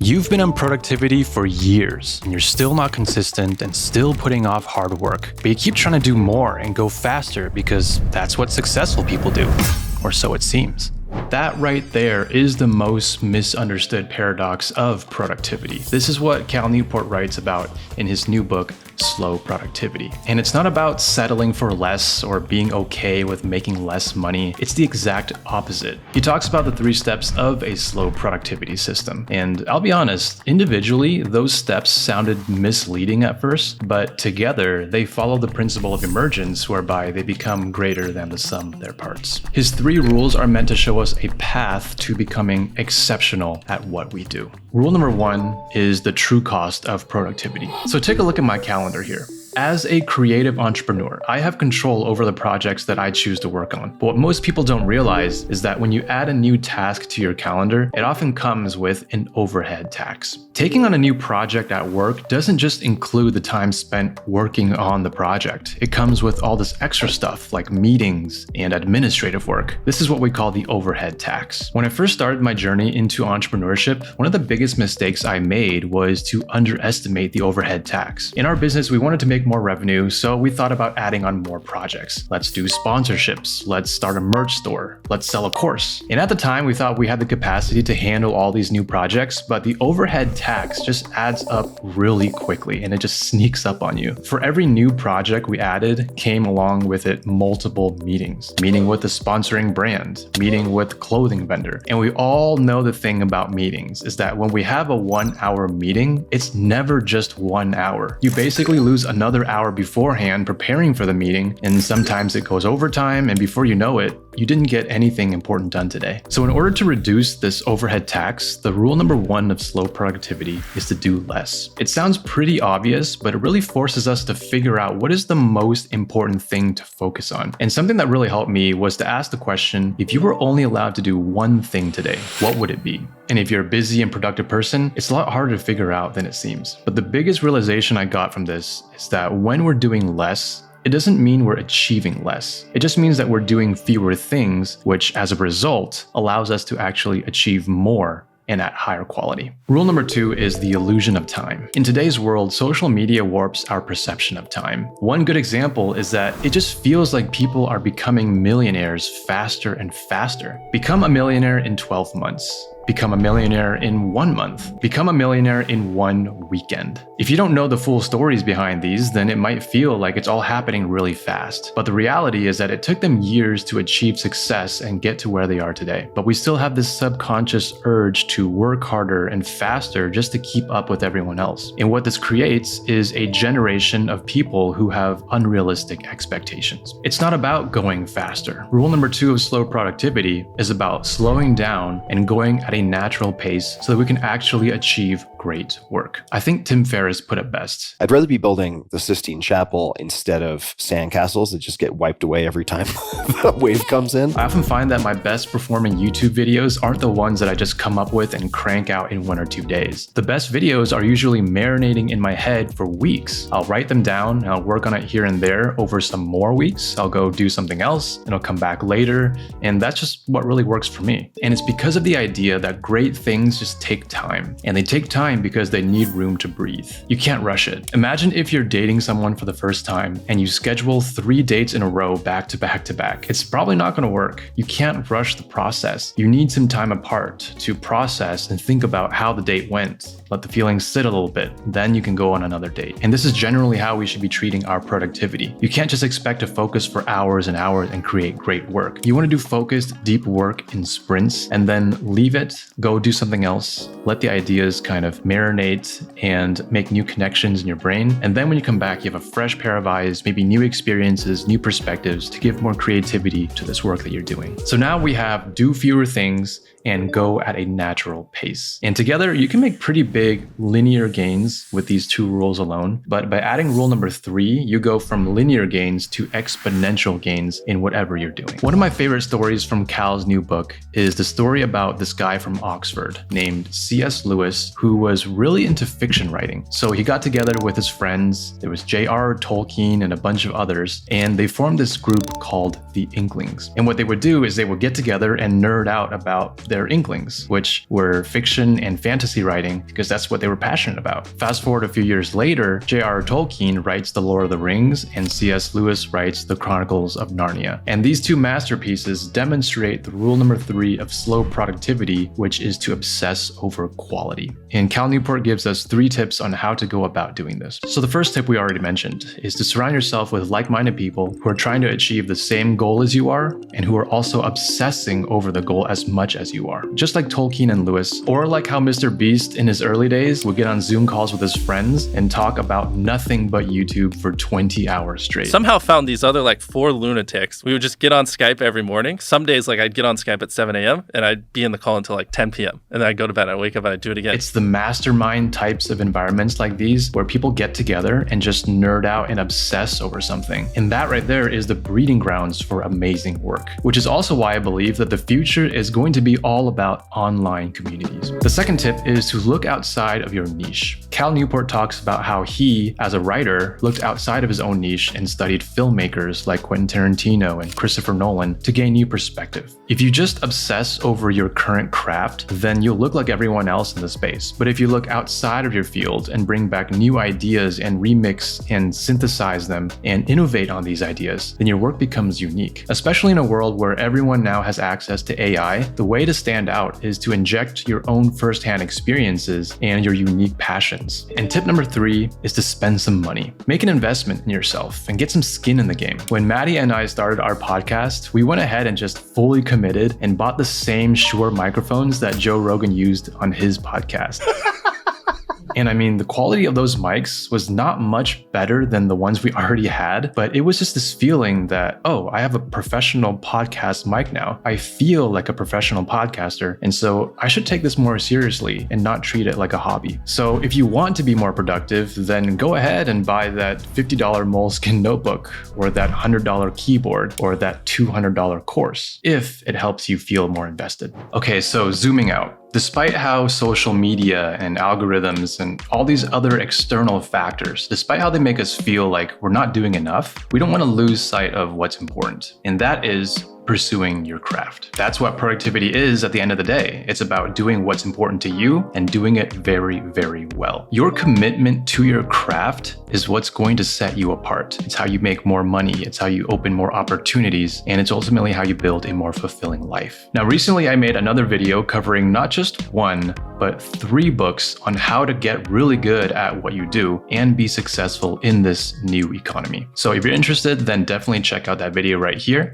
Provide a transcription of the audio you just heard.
You've been on productivity for years, and you're still not consistent and still putting off hard work, but you keep trying to do more and go faster because that's what successful people do, or so it seems. That right there is the most misunderstood paradox of productivity. This is what Cal Newport writes about in his new book, Slow Productivity. And it's not about settling for less or being okay with making less money. It's the exact opposite. He talks about the 3 steps of a slow productivity system. And I'll be honest, individually, those steps sounded misleading at first, but together they follow the principle of emergence, whereby they become greater than the sum of their parts. His 3 rules are meant to show us a path to becoming exceptional at what we do. Rule number 1 is the true cost of productivity. So take a look at my calendar here. As a creative entrepreneur, I have control over the projects that I choose to work on. But what most people don't realize is that when you add a new task to your calendar, it often comes with an overhead tax. Taking on a new project at work doesn't just include the time spent working on the project. It comes with all this extra stuff like meetings and administrative work. This is what we call the overhead tax. When I first started my journey into entrepreneurship, one of the biggest mistakes I made was to underestimate the overhead tax. In our business, we wanted to make more revenue, so we thought about adding on more projects. Let's do sponsorships. Let's start a merch store. Let's sell a course. And at the time, we thought we had the capacity to handle all these new projects, but the overhead tax just adds up really quickly and it just sneaks up on you. For every new project we added came along with it multiple meetings. Meeting with the sponsoring brand, meeting with clothing vendor. And we all know the thing about meetings is that when we have a 1-hour meeting, it's never just 1 hour. You basically lose another hour beforehand preparing for the meeting, and sometimes it goes overtime, and before you know it, you didn't get anything important done today. So in order to reduce this overhead tax, the rule number 1 of slow productivity is to do less. It sounds pretty obvious, but it really forces us to figure out what is the most important thing to focus on. And something that really helped me was to ask the question, if you were only allowed to do one thing today, what would it be? And if you're a busy and productive person, it's a lot harder to figure out than it seems. But the biggest realization I got from this is that when we're doing less, it doesn't mean we're achieving less. It just means that we're doing fewer things, which as a result allows us to actually achieve more and at higher quality. Rule number 2 is the illusion of time. In today's world, social media warps our perception of time. One good example is that it just feels like people are becoming millionaires faster and faster. Become a millionaire in 12 months. Become a millionaire in 1 month. Become a millionaire in 1 weekend. If you don't know the full stories behind these, then it might feel like it's all happening really fast. But the reality is that it took them years to achieve success and get to where they are today. But we still have this subconscious urge to work harder and faster just to keep up with everyone else. And what this creates is a generation of people who have unrealistic expectations. It's not about going faster. Rule number 2 of slow productivity is about slowing down and going at a natural pace so that we can actually achieve great work. I think Tim Ferriss put it best. I'd rather be building the Sistine Chapel instead of sandcastles that just get wiped away every time the wave comes in. I often find that my best performing YouTube videos aren't the ones that I just come up with and crank out in 1 or 2 days. The best videos are usually marinating in my head for weeks. I'll write them down and I'll work on it here and there over some more weeks. I'll go do something else and I'll come back later. And that's just what really works for me. And it's because of the idea that great things just take time. And they take time because they need room to breathe. You can't rush it. Imagine if you're dating someone for the first time and you schedule 3 dates in a row back to back to back. It's probably not going to work. You can't rush the process. You need some time apart to process and think about how the date went. Let the feelings sit a little bit. Then you can go on another date. And this is generally how we should be treating our productivity. You can't just expect to focus for hours and hours and create great work. You want to do focused, deep work in sprints and then leave it, go do something else, let the ideas kind of marinate and make new connections in your brain. And then when you come back, you have a fresh pair of eyes, maybe new experiences, new perspectives to give more creativity to this work that you're doing. So now we have do fewer things and go at a natural pace. And together, you can make pretty big linear gains with these 2 rules alone. But by adding rule number 3, you go from linear gains to exponential gains in whatever you're doing. One of my favorite stories from Cal's new book is the story about this guy from Oxford named C.S. Lewis, who was really into fiction writing. So he got together with his friends. There was J.R.R. Tolkien and a bunch of others, and they formed this group called the Inklings. And what they would do is they would get together and nerd out about their Inklings, which were fiction and fantasy writing, because that's what they were passionate about. Fast forward a few years later, J.R.R. Tolkien writes The Lord of the Rings, and C.S. Lewis writes The Chronicles of Narnia. And these two masterpieces demonstrate the rule number 3 of slow productivity, which is to obsess over quality. And Cal Newport gives us 3 tips on how to go about doing this. So the first tip we already mentioned is to surround yourself with like-minded people who are trying to achieve the same goal as you are, and who are also obsessing over the goal as much as you are. Just like Tolkien and Lewis, or like how Mr. Beast in his early days would get on Zoom calls with his friends and talk about nothing but YouTube for 20 hours straight. Somehow found these other like 4 lunatics. We would just get on Skype every morning. Some days like I'd get on Skype at 7 a.m. and I'd be in the call until like 10 p.m. And then I'd go to bed, I'd wake up and I'd do it again. It's the mastermind types of environments like these where people get together and just nerd out and obsess over something. And that right there is the breeding grounds for amazing work, which is also why I believe that the future is going to be all about online communities. The second tip is to look outside of your niche. Cal Newport talks about how he, as a writer, looked outside of his own niche and studied filmmakers like Quentin Tarantino and Christopher Nolan to gain new perspective. If you just obsess over your current craft, then you'll look like everyone else in the space. But if you look outside of your field and bring back new ideas and remix and synthesize them and innovate on these ideas, then your work becomes unique. Especially in a world where everyone now has access to AI, the way to stand out is to inject your own firsthand experiences and your unique passions. And tip number 3 is to spend some money. Make an investment in yourself and get some skin in the game. When Matty and I started our podcast, we went ahead and just fully committed and bought the same Shure microphones that Joe Rogan used on his podcast. And I mean, the quality of those mics was not much better than the ones we already had, but it was just this feeling that, oh, I have a professional podcast mic now. I feel like a professional podcaster, and so I should take this more seriously and not treat it like a hobby. So if you want to be more productive, then go ahead and buy that $50 Moleskine notebook, or that $100 keyboard, or that $200 course, if it helps you feel more invested. Okay, so zooming out. Despite how social media and algorithms and all these other external factors, despite how they make us feel like we're not doing enough, we don't want to lose sight of what's important. And that is pursuing your craft. That's what productivity is at the end of the day. It's about doing what's important to you and doing it very, very well. Your commitment to your craft is what's going to set you apart. It's how you make more money. It's how you open more opportunities. And it's ultimately how you build a more fulfilling life. Now, recently I made another video covering not just 1, but 3 books on how to get really good at what you do and be successful in this new economy. So if you're interested, then definitely check out that video right here.